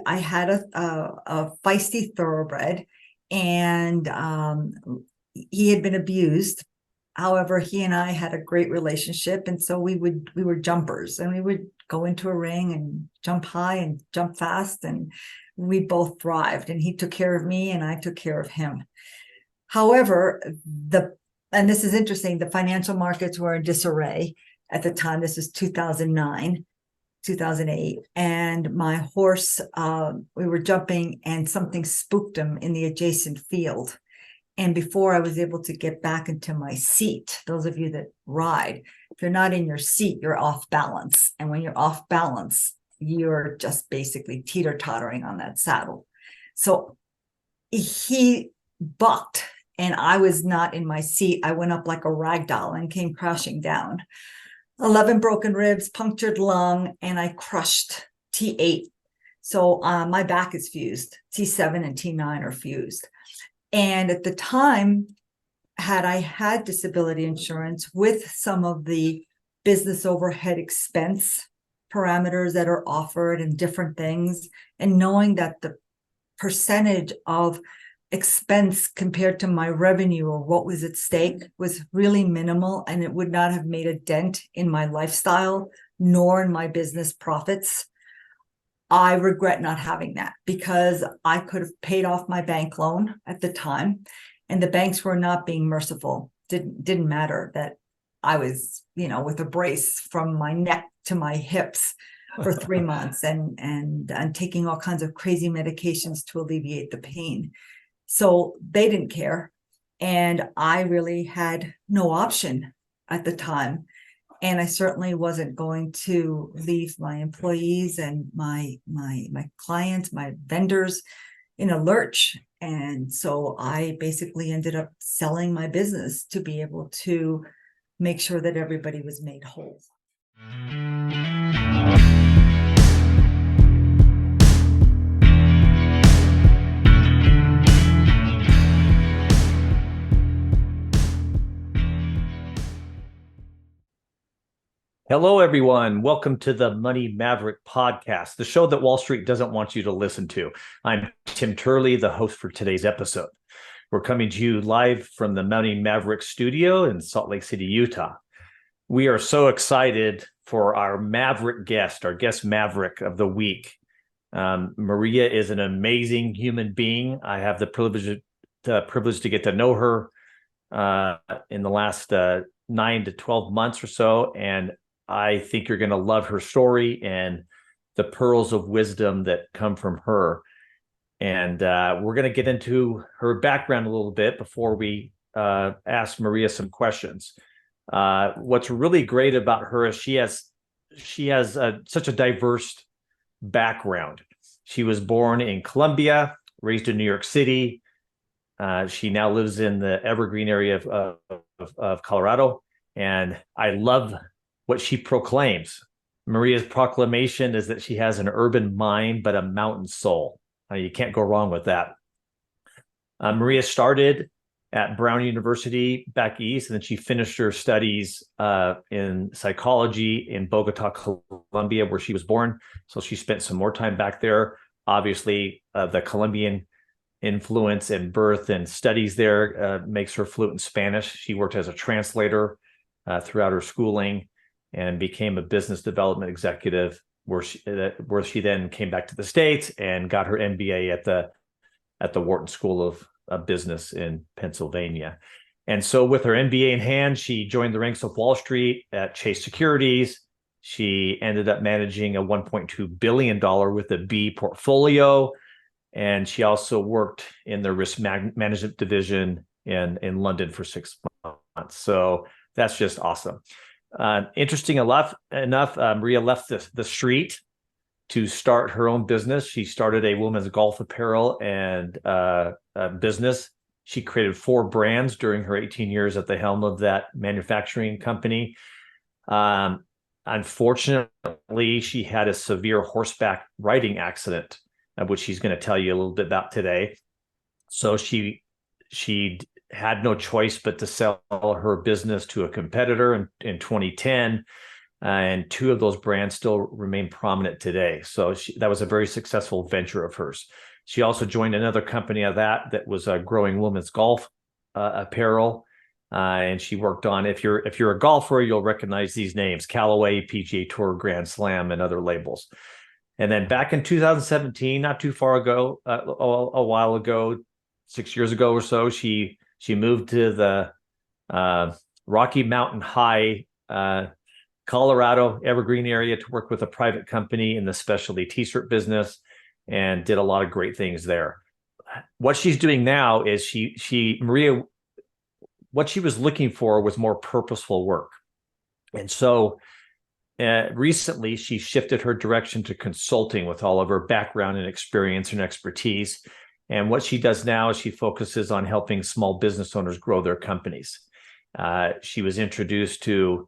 I had a feisty thoroughbred, and he had been abused. However, he and I had a great relationship, and so we were jumpers, and we would go into a ring and jump high and jump fast, and we both thrived. And he took care of me, and I took care of him. However, and this is interesting, the financial markets were in disarray at the time. This is 2009. 2008, and my horse, we were jumping and something spooked him in the adjacent field. And before I was able to get back into my seat, those of you that ride, if you're not in your seat, you're off balance. And when you're off balance, you're just basically teeter-tottering on that saddle. So he bucked, and I was not in my seat. I went up like a rag doll and came crashing down. 11 broken ribs, punctured lung, and I crushed T8. So my back is fused. T7 and T9 are fused. And at the time, had I had disability insurance with some of the business overhead expense parameters that are offered and different things, and knowing that the percentage of expense compared to my revenue or what was at stake was really minimal, and it would not have made a dent in my lifestyle nor in my business profits, I regret not having that, because I could have paid off my bank loan at the time, and the banks were not being merciful. Didn't matter that I was, with a brace from my neck to my hips for 3 months and taking all kinds of crazy medications to alleviate the pain. So they didn't care. And I really had no option at the time. And I certainly wasn't going to leave my employees and my clients, my vendors in a lurch. And so I basically ended up selling my business to be able to make sure that everybody was made whole. Hello, everyone. Welcome to the Money Maverick podcast, the show that Wall Street doesn't want you to listen to. I'm Tim Turley, the host for today's episode. We're coming to you live from the Money Maverick studio in Salt Lake City, Utah. We are so excited for our Maverick guest, our guest Maverick of the week. Maria is an amazing human being. I have the privilege to get to know her in the last 9 to 12 months or so, and I think you're going to love her story and the pearls of wisdom that come from her. And we're going to get into her background a little bit before we ask Maria some questions. What's really great about her is she has such a diverse background. She was born in Colombia, raised in New York City. She now lives in the Evergreen area of Colorado. And I love what she proclaims. Maria's proclamation is that she has an urban mind, but a mountain soul. You can't go wrong with that. Maria started at Brown University back east, and then she finished her studies in psychology in Bogota, Colombia, where she was born. So she spent some more time back there. Obviously, the Colombian influence and birth and studies there makes her fluent in Spanish. She worked as a translator throughout her schooling and became a business development executive, where she then came back to the States and got her MBA at the Wharton School of Business in Pennsylvania. And so with her MBA in hand, she joined the ranks of Wall Street at Chase Securities. She ended up managing a $1.2 billion with a B portfolio. And she also worked in the risk management division in London for 6 months. So that's just awesome. Interesting enough, Maria left the street to start her own business. She started a women's golf apparel and business. She created 4 brands during her 18 years at the helm of that manufacturing company. Unfortunately, she had a severe horseback riding accident, which she's going to tell you a little bit about today. So she had no choice but to sell her business to a competitor in 2010. and two of those brands still remain prominent today. So that was a very successful venture of hers. She also joined another company of that was a growing women's golf apparel. And she worked on, if you're a golfer, you'll recognize these names: Callaway, PGA Tour, Grand Slam, and other labels. And then back in 2017, not too far ago, a while ago, 6 years ago or so, she moved to the Rocky Mountain High, Colorado Evergreen area to work with a private company in the specialty t-shirt business, and did a lot of great things there. What she's doing now is Maria, what she was looking for was more purposeful work. And so recently she shifted her direction to consulting with all of her background and experience and expertise. And what she does now is she focuses on helping small business owners grow their companies. She was introduced to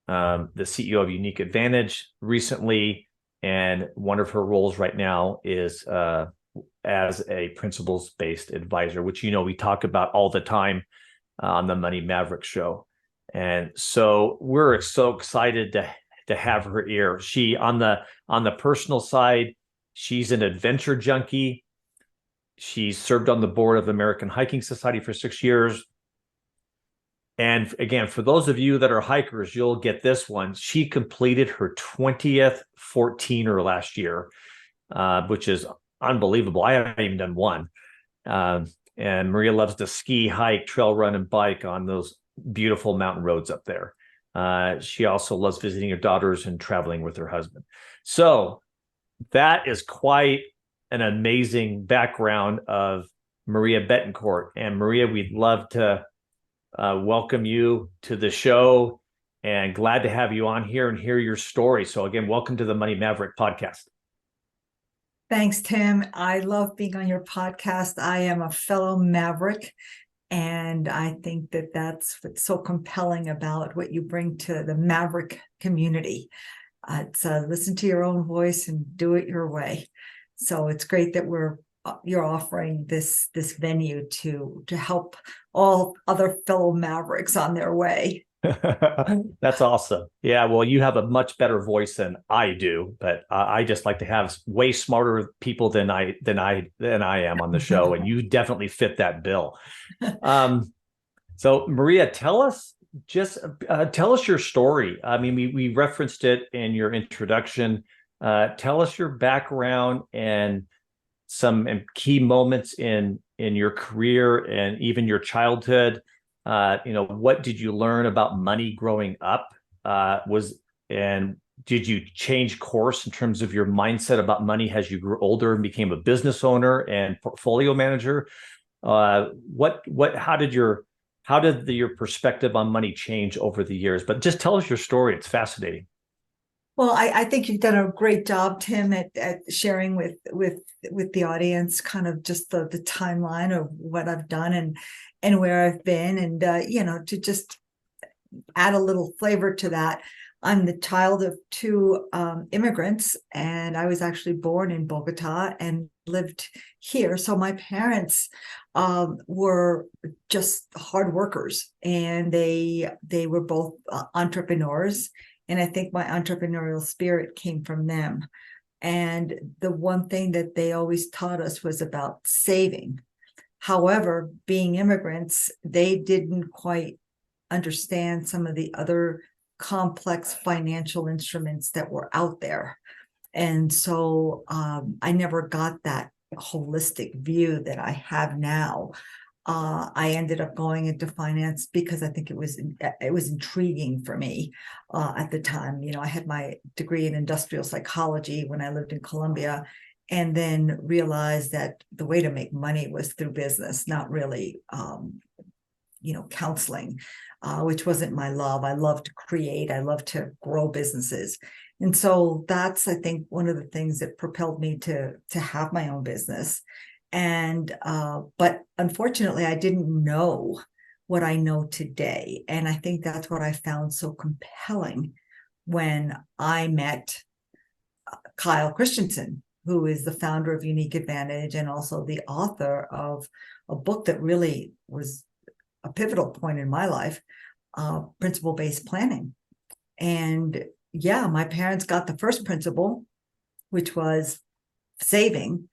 the CEO of Unique Advantage recently, and one of her roles right now is as a principles-based advisor, which we talk about all the time on the Money Maverick show. And so we're so excited to have her here. She, on the personal side, she's an adventure junkie. She served on the board of the American Hiking Society for 6 years. And again, for those of you that are hikers, you'll get this one. She completed her 20th 14er last year, which is unbelievable. I haven't even done one. And Maria loves to ski, hike, trail run, and bike on those beautiful mountain roads up there. She also loves visiting her daughters and traveling with her husband. So that is quite an amazing background of Maria Betancourt. And Maria, we'd love to welcome you to the show, and glad to have you on here and hear your story. So again, welcome to the Money Maverick podcast. Thanks, Tim. I love being on your podcast. I am a fellow Maverick, and I think that that's what's so compelling about what you bring to the Maverick community. It's listen to your own voice and do it your way. So it's great that you're offering this venue to help all other fellow Mavericks on their way. That's awesome. Yeah, well, you have a much better voice than I do, but I just like to have way smarter people than I am on the show, and you definitely fit that bill. So Maria, tell us your story. I mean, we referenced it in your introduction. Tell us your background and some key moments in your career and even your childhood. What did you learn about money growing up? And did you change course in terms of your mindset about money as you grew older and became a business owner and portfolio manager? How did your perspective on money change over the years? But just tell us your story. It's fascinating. Well, I think you've done a great job, Tim, at sharing with the audience kind of just the timeline of what I've done and where I've been, and to just add a little flavor to that. I'm the child of two immigrants, and I was actually born in Bogota and lived here. So my parents were just hard workers, and they were both entrepreneurs. And I think my entrepreneurial spirit came from them. And the one thing that they always taught us was about saving. However, being immigrants, they didn't quite understand some of the other complex financial instruments that were out there. And so I never got that holistic view that I have now. I ended up going into finance because I think it was intriguing for me at the time. I had my degree in industrial psychology when I lived in Colombia, and then realized that the way to make money was through business, not really, counseling, which wasn't my love. I love to create. I love to grow businesses. And so that's, I think, one of the things that propelled me to have my own business. And but unfortunately, I didn't know what I know today. And I think that's what I found so compelling when I met Kyle Christensen, who is the founder of Unique Advantage and also the author of a book that really was a pivotal point in my life, principle-based planning. And yeah, my parents got the first principle, which was saving.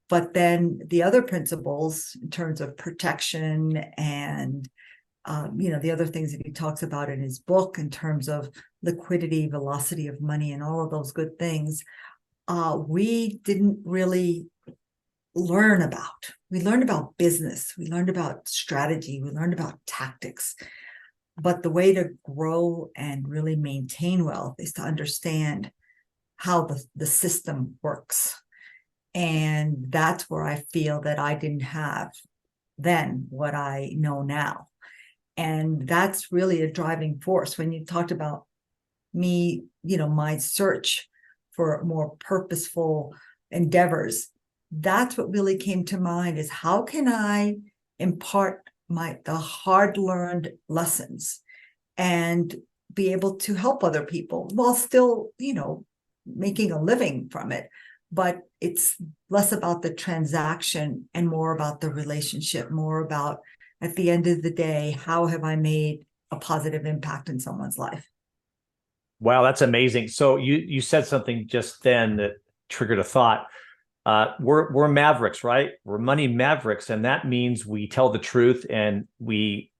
But then the other principles in terms of protection and, the other things that he talks about in his book in terms of liquidity, velocity of money, and all of those good things, we didn't really learn about. We learned about business. We learned about strategy. We learned about tactics. But the way to grow and really maintain wealth is to understand how the system works. And that's where I feel that I didn't have then what I know now. And that's really a driving force. When you talked about me, my search for more purposeful endeavors, that's what really came to mind, is how can I impart the hard-learned lessons and be able to help other people while still, making a living from it. But it's less about the transaction and more about the relationship, more about, at the end of the day, how have I made a positive impact in someone's life? Wow, that's amazing. So you said something just then that triggered a thought. We're mavericks, right? We're money mavericks, and that means we tell the truth and we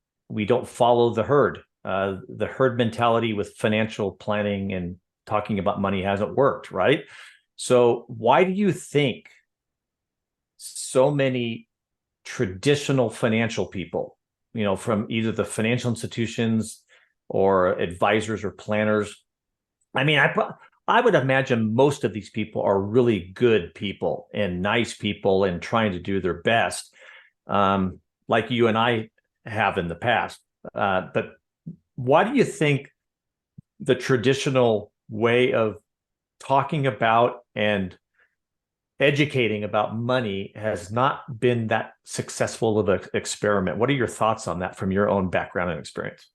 don't follow the herd. The herd mentality with financial planning and talking about money hasn't worked, right? So why do you think so many traditional financial people, from either the financial institutions or advisors or planners? I mean, I would imagine most of these people are really good people and nice people and trying to do their best, like you and I have in the past. But why do you think the traditional way of talking about and educating about money has not been that successful of an experiment? What are your thoughts on that from your own background and experience?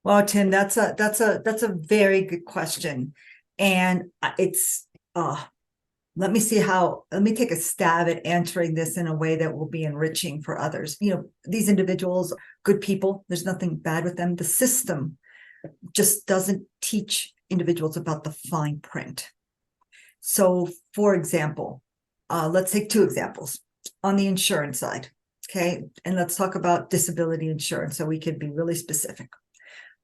Well, Tim, that's a very good question. And it's let me take a stab at answering this in a way that will be enriching for others. These individuals, good people, there's nothing bad with them. The system just doesn't teach individuals about the fine print. So, for example, let's take two examples on the insurance side. Okay. And let's talk about disability insurance so we can be really specific.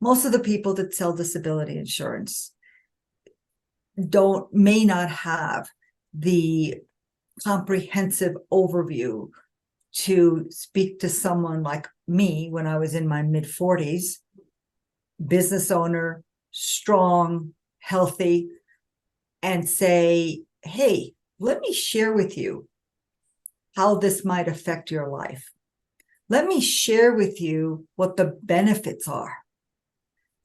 Most of the people that sell disability insurance may not have the comprehensive overview to speak to someone like me when I was in my mid-40s, business owner, strong, healthy, and say, hey, let me share with you how this might affect your life. Let me share with you what the benefits are.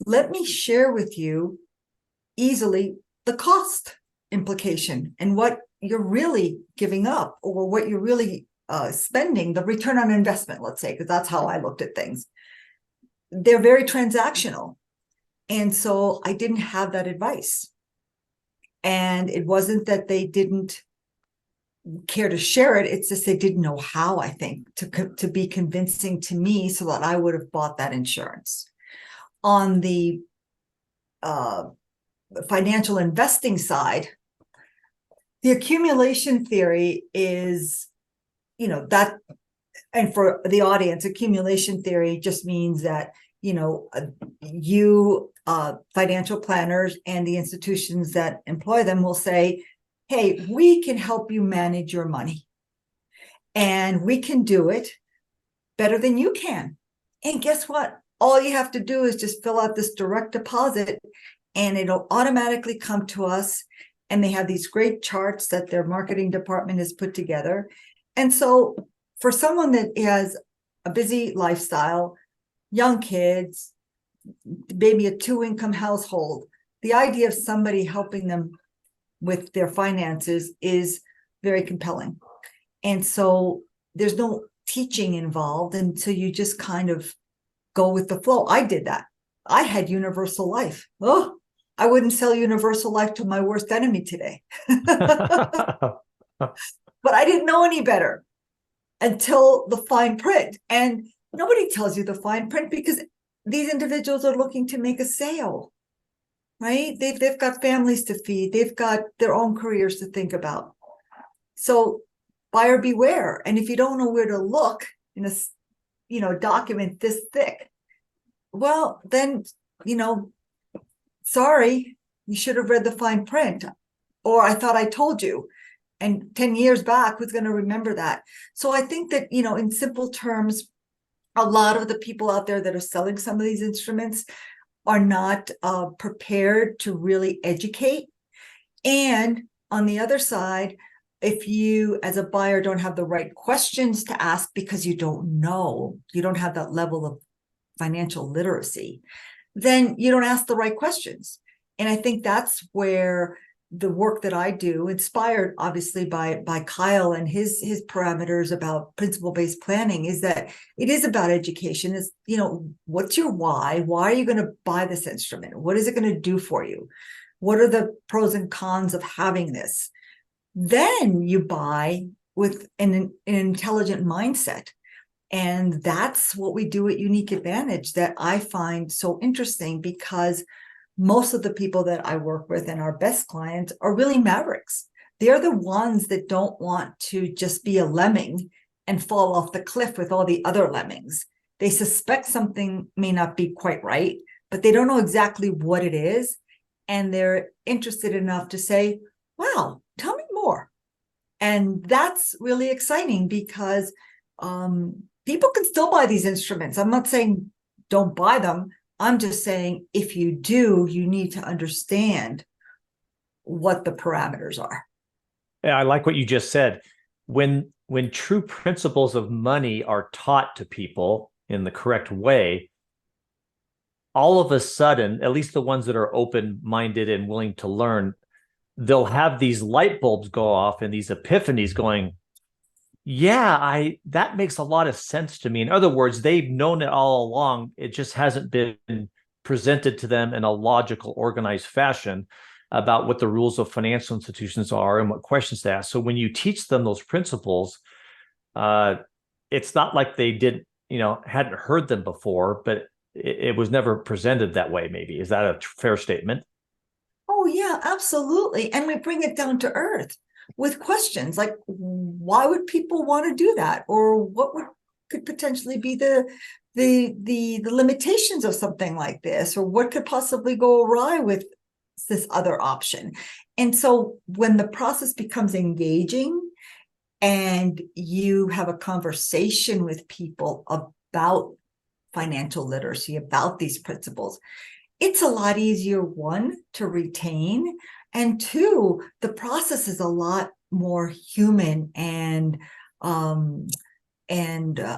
Let me share with you easily the cost implication and what you're really giving up or what you're really spending, the return on investment, let's say, because that's how I looked at things. They're very transactional. And so I didn't have that advice. And it wasn't that they didn't care to share it. It's just they didn't know how, I think, to be convincing to me so that I would have bought that insurance. On the financial investing side, the accumulation theory is, that, and for the audience, accumulation theory just means that, financial planners and the institutions that employ them will say, hey, we can help you manage your money. And we can do it better than you can. And guess what? All you have to do is just fill out this direct deposit and it'll automatically come to us. And they have these great charts that their marketing department has put together. And so for someone that has a busy lifestyle, young kids, maybe a 2-income household, the idea of somebody helping them with their finances is very compelling. And so there's no teaching involved. And so you just kind of go with the flow. I did that. I had universal life. Oh, I wouldn't sell universal life to my worst enemy today. But I didn't know any better until the fine print. And nobody tells you the fine print because these individuals are looking to make a sale. right? They've got families to feed. They've got their own careers to think about. So buyer beware. And if you don't know where to look in a, document this thick, well, then, sorry, you should have read the fine print. Or I thought I told you. And 10 years back, who's going to remember that? So I think that, in simple terms, a lot of the people out there that are selling some of these instruments are not prepared to really educate. And on the other side, if you as a buyer don't have the right questions to ask because you don't know, you don't have that level of financial literacy, then you don't ask the right questions. And I think that's where the work that I do, inspired obviously by Kyle and his parameters about principle-based planning, is that it is about education. Is, what's your why? Why are you going to buy this instrument? What is it going to do for you? What are the pros and cons of having this? Then you buy with an intelligent mindset. And that's what we do at Unique Advantage that I find so interesting, because most of the people that I work with and our best clients are really mavericks. They're the ones that don't want to just be a lemming and fall off the cliff with all the other lemmings. They suspect something may not be quite right, but they don't know exactly what it is. And they're interested enough to say, wow, tell me more. And that's really exciting, because people can still buy these instruments. I'm not saying don't buy them. I'm just saying, if you do, you need to understand what the parameters are. Yeah, I like what you just said. When true principles of money are taught to people in the correct way, all of a sudden, at least the ones that are open-minded and willing to learn, they'll have these light bulbs go off and these epiphanies going, yeah, that makes a lot of sense to me. In other words, they've known it all along. It just hasn't been presented to them in a logical, organized fashion about what the rules of financial institutions are and what questions to ask. So when you teach them those principles, it's not like they hadn't heard them before, but it was never presented that way, maybe. Is that a fair statement? Oh, yeah, absolutely. And we bring it down to earth with questions like, why would people want to do that? Or what could potentially be the limitations of something like this? Or what could possibly go awry with this other option? And so when the process becomes engaging and you have a conversation with people about financial literacy, about these principles, it's a lot easier, one, to retain, and two, the process is a lot more human and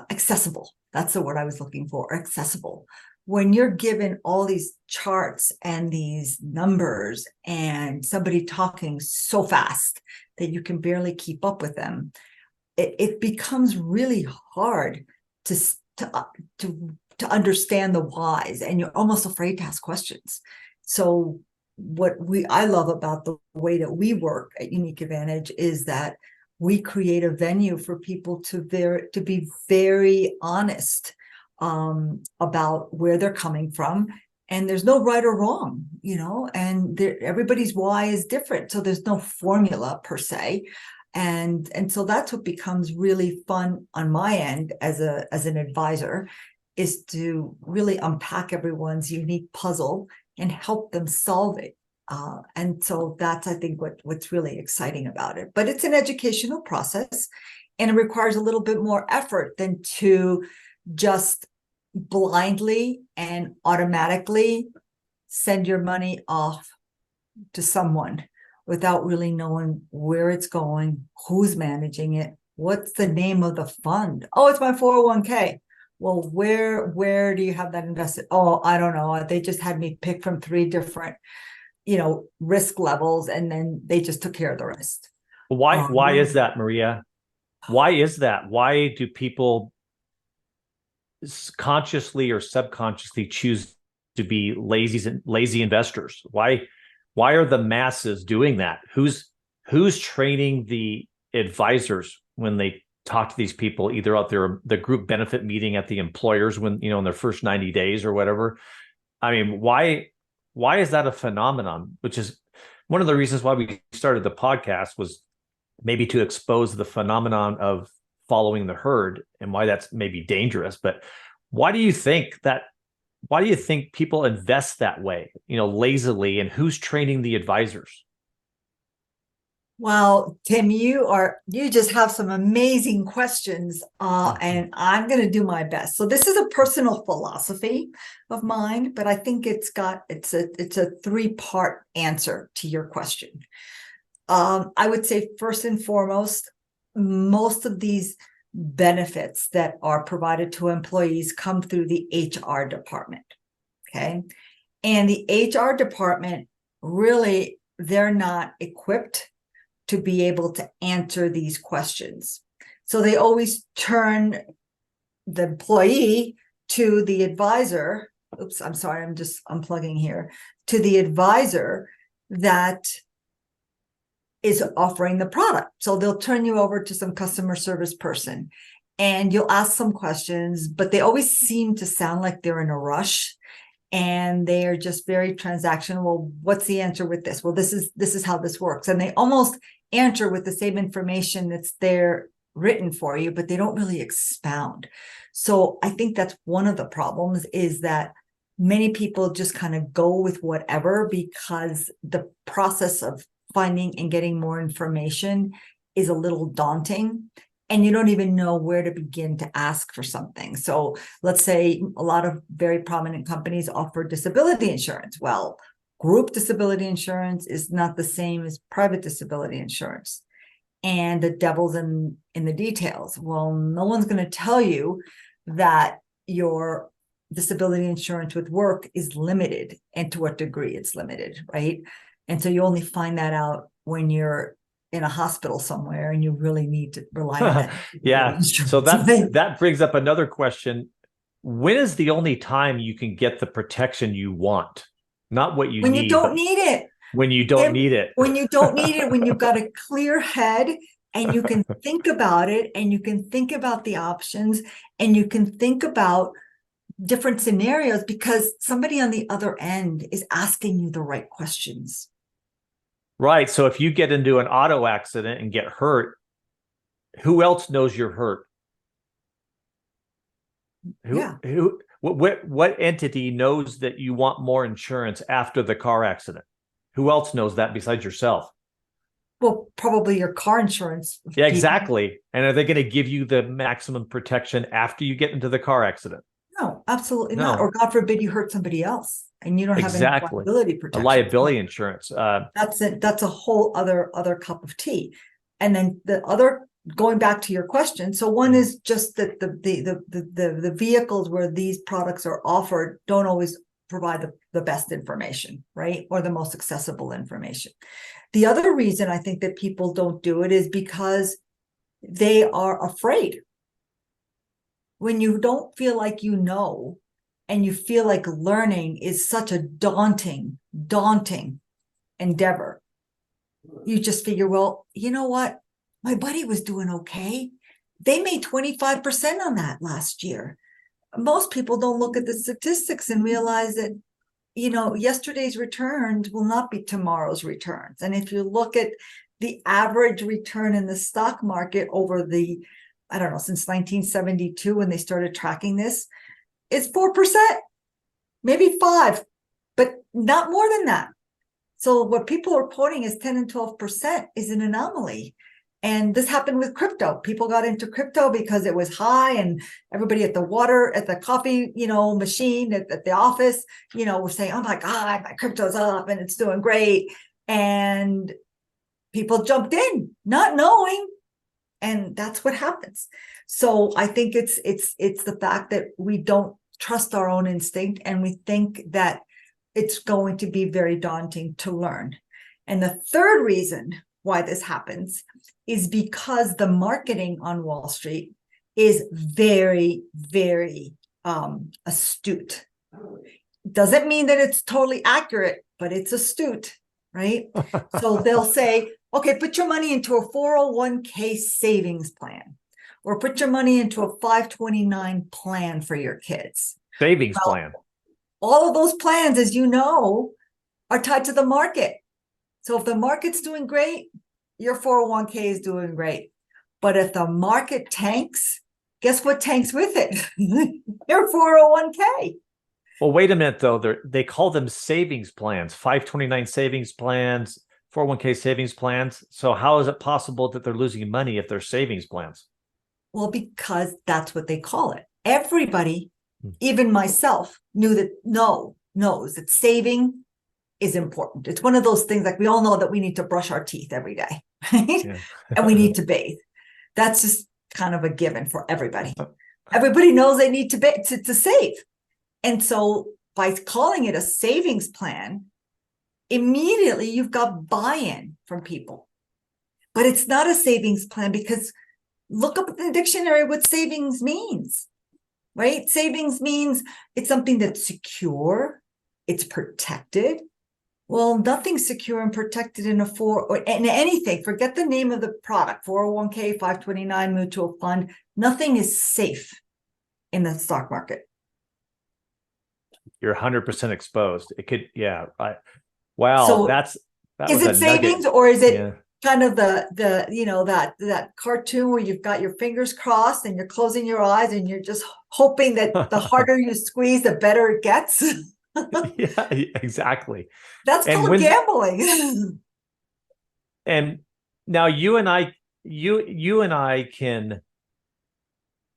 accessible. That's the word I was looking for, accessible. When you're given all these charts and these numbers and somebody talking so fast that you can barely keep up with them, it becomes really hard to understand the whys, and you're almost afraid to ask questions. So what I love about the way that we work at Unique Advantage is that we create a venue for people to be very honest about where they're coming from. And there's no right or wrong, and everybody's why is different. So there's no formula per se. And so that's what becomes really fun on my end as an advisor, is to really unpack everyone's unique puzzle and help them solve it. And so that's, I think, what's really exciting about it. But it's an educational process, and it requires a little bit more effort than to just blindly and automatically send your money off to someone without really knowing where it's going, who's managing it, what's the name of the fund. Oh, it's my 401k. Well, where do you have that invested? Oh, I don't know. They just had me pick from 3 different, risk levels, and then they just took care of the rest. Why is that, Maria? Why is that? Why do people consciously or subconsciously choose to be lazy investors? Why are the masses doing that? Who's training the advisors when they talk to these people, either out there, the group benefit meeting at the employers when, in their first 90 days or whatever? I mean, why Why is that a phenomenon? Which is one of the reasons why we started the podcast, was maybe to expose the phenomenon of following the herd and why that's maybe dangerous. But why do you think that? Why do you think people invest that way, lazily, and who's training the advisors? Well, Tim, you just have some amazing questions, and I'm going to do my best. So this is a personal philosophy of mine, but I think it's a three-part answer to your question. I would say first and foremost, most of these benefits that are provided to employees come through the HR department. Okay, and the HR department, really, they're not equipped to be able to answer these questions. So they always turn the employee to the advisor. Oops, I'm sorry, I'm just unplugging here. To the advisor that is offering the product. So they'll turn you over to some customer service person and you'll ask some questions, but they always seem to sound like they're in a rush. And they are just very transactional. Well, what's the answer with this? Well, this is how this works. And they almost answer with the same information that's there written for you, but they don't really expound. So I think that's one of the problems, is that many people just kind of go with whatever, because the process of finding and getting more information is a little daunting. And you don't even know where to begin to ask for something. So let's say a lot of very prominent companies offer disability insurance. Well, group disability insurance is not the same as private disability insurance. And the devil's in the details. Well, no one's going to tell you that your disability insurance with work is limited and to what degree it's limited, right? And so you only find that out when you're in a hospital somewhere and you really need to rely on that. Yeah. So that brings up another question. When is the only time you can get the protection you want? Not what you need. When you don't need it. When you don't need it. When you don't need it, when you've got a clear head and you can think about it and you can think about the options and you can think about different scenarios, because somebody on the other end is asking you the right questions. Right. So if you get into an auto accident and get hurt, who else knows you're hurt? What entity knows that you want more insurance after the car accident? Who else knows that besides yourself? Well, probably your car insurance. Yeah, exactly. And are they going to give you the maximum protection after you get into the car accident? No, absolutely not. Or God forbid you hurt somebody else and you don't have any liability protection. A liability insurance. That's it. That's a whole other cup of tea. And then the other, going back to your question, so one is just that the vehicles where these products are offered don't always provide the best information, right? Or the most accessible information. The other reason I think that people don't do it is because they are afraid. When you don't feel like you know, and you feel like learning is such a daunting endeavor, you just figure, well, you know what? My buddy was doing okay. They made 25% on that last year. Most people don't look at the statistics and realize that, yesterday's returns will not be tomorrow's returns. And if you look at the average return in the stock market over since 1972, when they started tracking this, it's 4%, maybe 5%, but not more than that. So what people are quoting as 10 and 12% is an anomaly. And this happened with crypto. People got into crypto because it was high, and everybody at the coffee, machine at the office, were saying, oh my God, my crypto's up and it's doing great. And people jumped in, not knowing. And that's what happens. So I think it's the fact that we don't trust our own instinct, and we think that it's going to be very daunting to learn. And the third reason why this happens is because the marketing on Wall Street is very, very astute. Doesn't mean that it's totally accurate, but it's astute, right? So they'll say, okay, put your money into a 401k savings plan, or put your money into a 529 plan for your kids. Savings plan. All of those plans, as you know, are tied to the market. So if the market's doing great, your 401k is doing great. But if the market tanks, guess what tanks with it? Your 401k. Well, wait a minute, though. They call them savings plans, 529 savings plans, 401k savings plans. So how is it possible that they're losing money if they're savings plans? Well, because that's what they call it. Everybody, even myself, knows that saving is important. It's one of those things, like we all know that we need to brush our teeth every day, right? Yeah. And we need to bathe. That's just kind of a given for everybody. Everybody knows they need to save. And so by calling it a savings plan, immediately you've got buy-in from people. But it's not a savings plan, because look up in the dictionary what savings means, right? Savings means it's something that's secure, it's protected. Well, nothing's secure and protected in in anything. Forget the name of the product, 401k, 529, mutual fund. Nothing is safe in the stock market. You're 100% exposed. It could, yeah. Wow, So that is was it a savings, nugget. or is it Yeah. kind of that cartoon where you've got your fingers crossed and you're closing your eyes and you're just hoping that the harder you squeeze, the better it gets? Yeah, exactly. That's And called gambling. and now you and I can,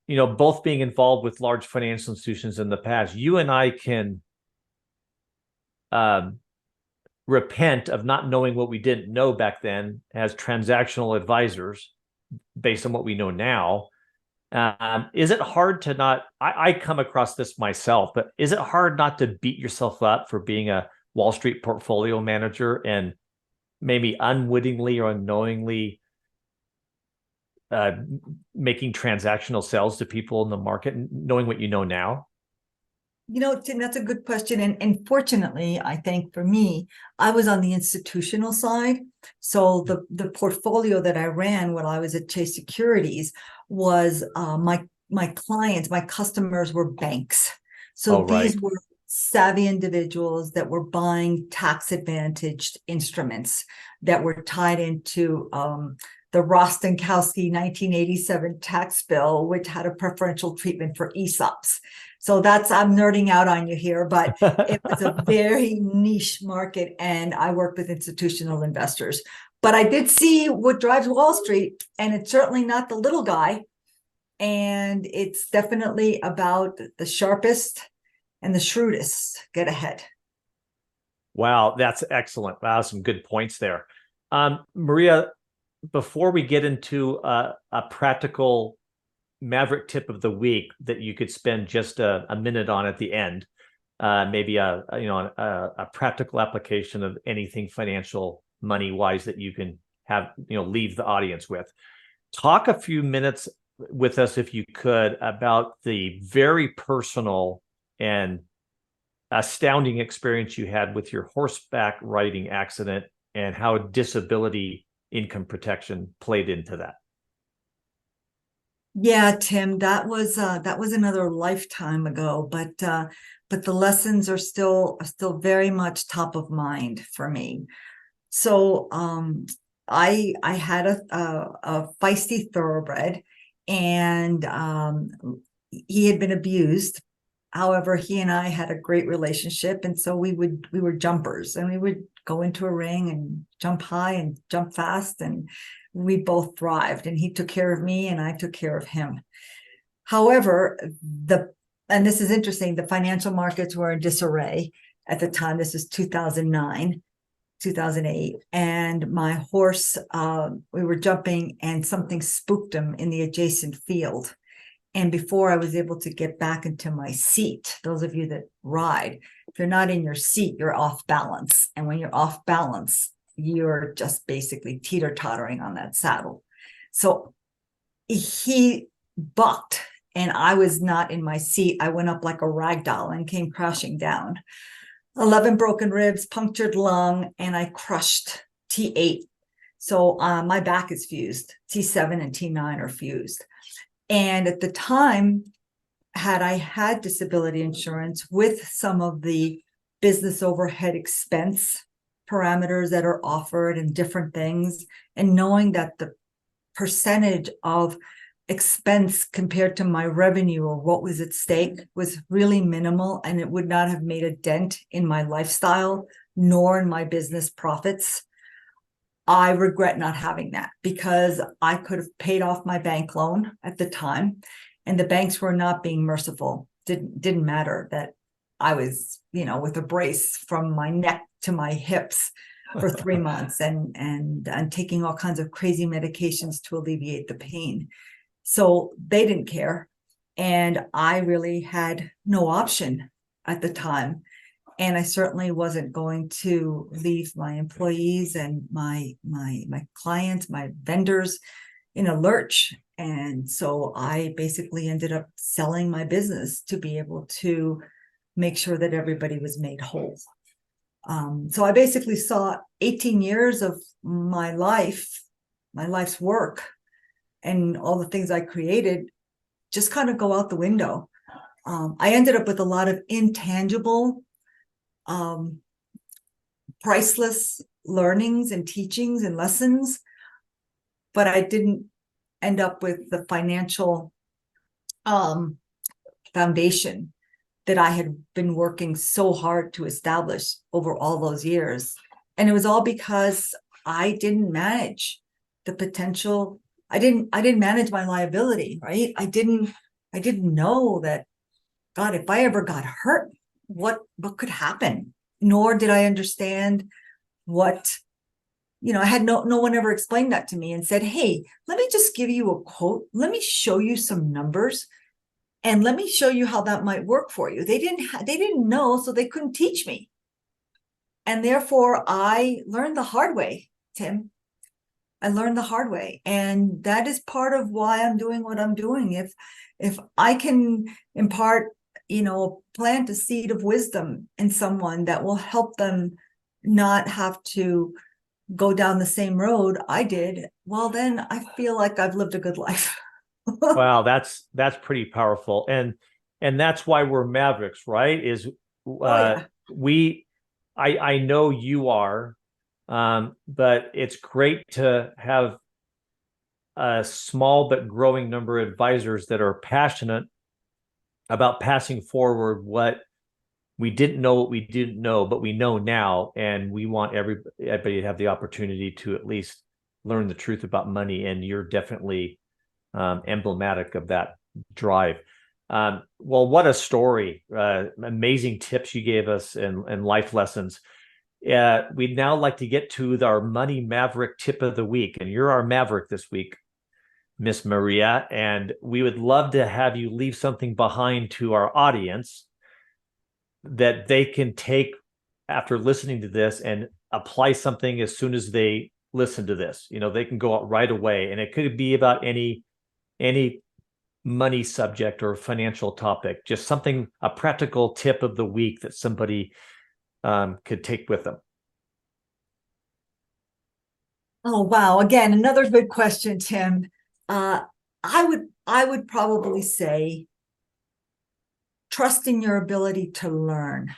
both being involved with large financial institutions in the past, you and I can repent of not knowing what we didn't know back then as transactional advisors based on what we know now. Is it hard to not, I come across this myself, but is it hard not to beat yourself up for being a Wall Street portfolio manager and maybe unwittingly or unknowingly making transactional sales to people in the market, knowing what you know now? Tim, that's a good question. And fortunately, I think for me, I was on the institutional side. So the portfolio that I ran when I was at Chase Securities was my clients, my customers were banks. So these were savvy individuals that were buying tax advantaged instruments that were tied into the Rostenkowski 1987 tax bill, which had a preferential treatment for ESOPs. So I'm nerding out on you here, but it was a very niche market, and I worked with institutional investors. But I did see what drives Wall Street, and it's certainly not the little guy. And it's definitely about the sharpest and the shrewdest get ahead. Wow, that's excellent. Wow, some good points there. Maria, before we get into a practical Maverick tip of the week that you could spend just a minute on at the end, maybe a practical application of anything financial, money wise, that you can have, leave the audience with. Talk a few minutes with us, if you could, about the very personal and astounding experience you had with your horseback riding accident and how disability income protection played into that. Yeah, Tim, that was another lifetime ago, but the lessons are still very much top of mind for me. So I had a feisty thoroughbred, and he had been abused. However, he and I had a great relationship, and so we were jumpers, and we would go into a ring and jump high and jump fast, and we both thrived, and he took care of me and I took care of him. However, and this is interesting, the financial markets were in disarray at the time. This is 2009, 2008. And my horse, we were jumping and something spooked him in the adjacent field. And before I was able to get back into my seat, those of you that ride, if you're not in your seat, you're off balance. And when you're off balance, you're just basically teeter-tottering on that saddle. So he bucked, and I was not in my seat. I went up like a rag doll and came crashing down. 11 broken ribs, punctured lung, and I crushed T8. So my back is fused. T7 and T9 are fused. And at the time, had I had disability insurance with some of the business overhead expense parameters that are offered and different things, and knowing that the percentage of expense compared to my revenue or what was at stake was really minimal, and it would not have made a dent in my lifestyle nor in my business profits. I regret not having that, because I could have paid off my bank loan at the time, and the banks were not being merciful. Didn't matter that I was, with a brace from my neck to my hips for 3 months and taking all kinds of crazy medications to alleviate the pain. So they didn't care. And I really had no option at the time. And I certainly wasn't going to leave my employees and my clients, my vendors in a lurch. And so I basically ended up selling my business to be able to make sure that everybody was made whole. So I basically saw 18 years of my life's work, and all the things I created just kind of go out the window. I ended up with a lot of intangible, priceless learnings and teachings and lessons, but I didn't end up with the financial foundation that I had been working so hard to establish over all those years. And it was all because I didn't manage the potential. I didn't manage my liability, right? I didn't know that, God, if I ever got hurt, what could happen? Nor did I understand what, I had no one ever explained that to me and said, hey, let me just give you a quote. Let me show you some numbers, and let me show you how that might work for you. They didn't know, so they couldn't teach me. And therefore I learned the hard way, Tim. I learned the hard way. And that is part of why I'm doing what I'm doing. If I can impart, plant a seed of wisdom in someone that will help them not have to go down the same road I did, well, then I feel like I've lived a good life. Wow, that's pretty powerful. And that's why we're Mavericks, right? Yeah. I know you are, but it's great to have a small but growing number of advisors that are passionate about passing forward what we didn't know, but we know now. And we want everybody to have the opportunity to at least learn the truth about money. And you're definitely emblematic of that drive. Well, what a story. Amazing tips you gave us and life lessons. We'd now like to get to our Money Maverick tip of the week. And you're our Maverick this week, Miss Maria. And we would love to have you leave something behind to our audience that they can take after listening to this and apply something as soon as they listen to this. They can go out right away. And it could be about any money subject or financial topic, just something, a practical tip of the week that somebody could take with them. Oh, wow. Again, another good question, Tim. I would probably say trust in your ability to learn.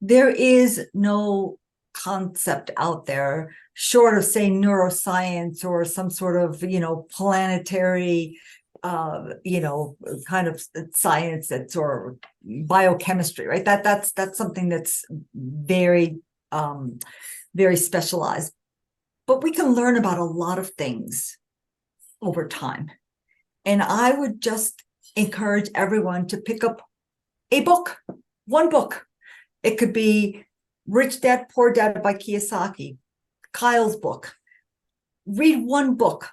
There is no concept out there, short of saying neuroscience or some sort of, planetary, kind of science that's, or biochemistry, right? That's something that's very, very specialized. But we can learn about a lot of things over time. And I would just encourage everyone to pick up a book, one book. It could be Rich Dad, Poor Dad by Kiyosaki, Kyle's book. Read one book.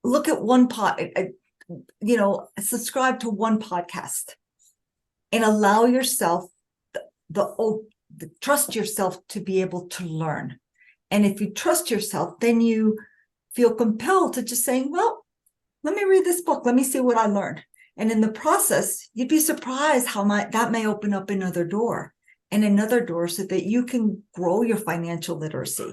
Look at one subscribe to one podcast, and allow yourself trust yourself to be able to learn. And if you trust yourself, then you feel compelled to just saying, well, let me read this book. Let me see what I learned. And in the process, you'd be surprised how that may open up another door so that you can grow your financial literacy.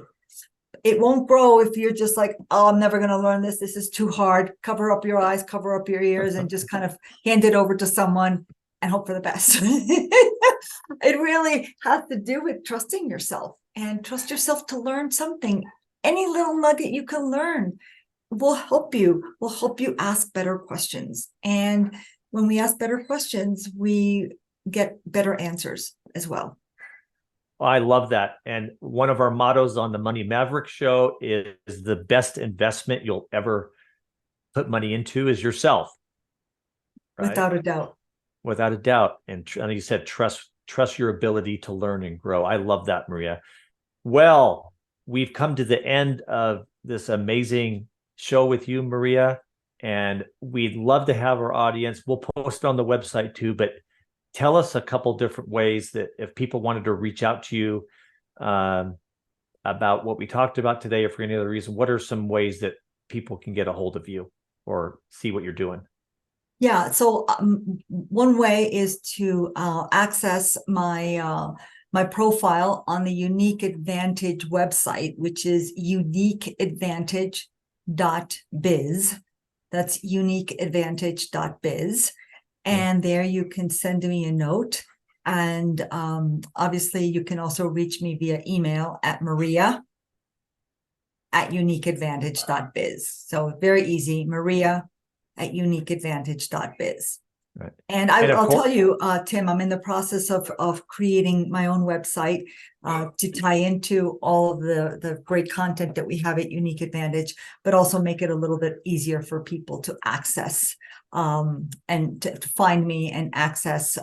It won't grow if you're just like, oh, I'm never going to learn this. This is too hard. Cover up your eyes, cover up your ears, and just kind of hand it over to someone. and hope for the best. It really has to do with trusting yourself and trust yourself to learn something. Any little nugget you can learn will help you ask better questions. And when we ask better questions, we get better answers as well. I love that. And one of our mottos on the Money Maverick show is the best investment you'll ever put money into is yourself. Right? Without a doubt. Without a doubt. And you said, trust your ability to learn and grow. I love that, Maria. Well, we've come to the end of this amazing show with you, Maria. And we'd love to have our audience. We'll post it on the website too, but tell us a couple different ways that if people wanted to reach out to you about what we talked about today, or for any other reason, what are some ways that people can get a hold of you or see what you're doing? Yeah, so one way is to access my my profile on the Unique Advantage website, which is uniqueadvantage.biz. That's uniqueadvantage.biz. And there you can send me a note. And obviously, you can also reach me via email at maria@uniqueadvantage.biz. So very easy, maria@uniqueadvantage.biz. Right. And I'll tell you, Tim, I'm in the process of creating my own website to tie into all of the great content that we have at Unique Advantage, but also make it a little bit easier for people to access and to find me and access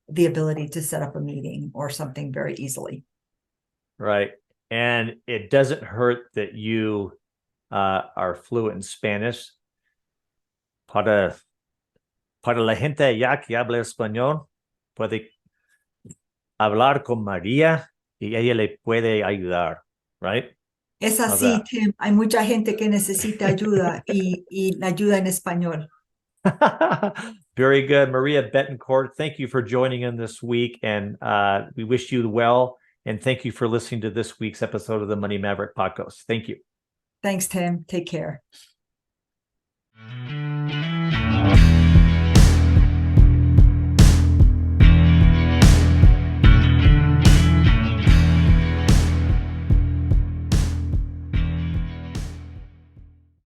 the ability to set up a meeting or something very easily. Right. And it doesn't hurt that you are fluent in Spanish. Para la gente allá que habla español, puede hablar con María y ella le puede ayudar, right? Es así, Tim. Hay mucha gente que necesita ayuda y la ayuda en español. Very good. Maria Betancourt, thank you for joining in this week, and we wish you well, and thank you for listening to this week's episode of the Money Maverick podcast. Thank you. Thanks, Tim. Take care.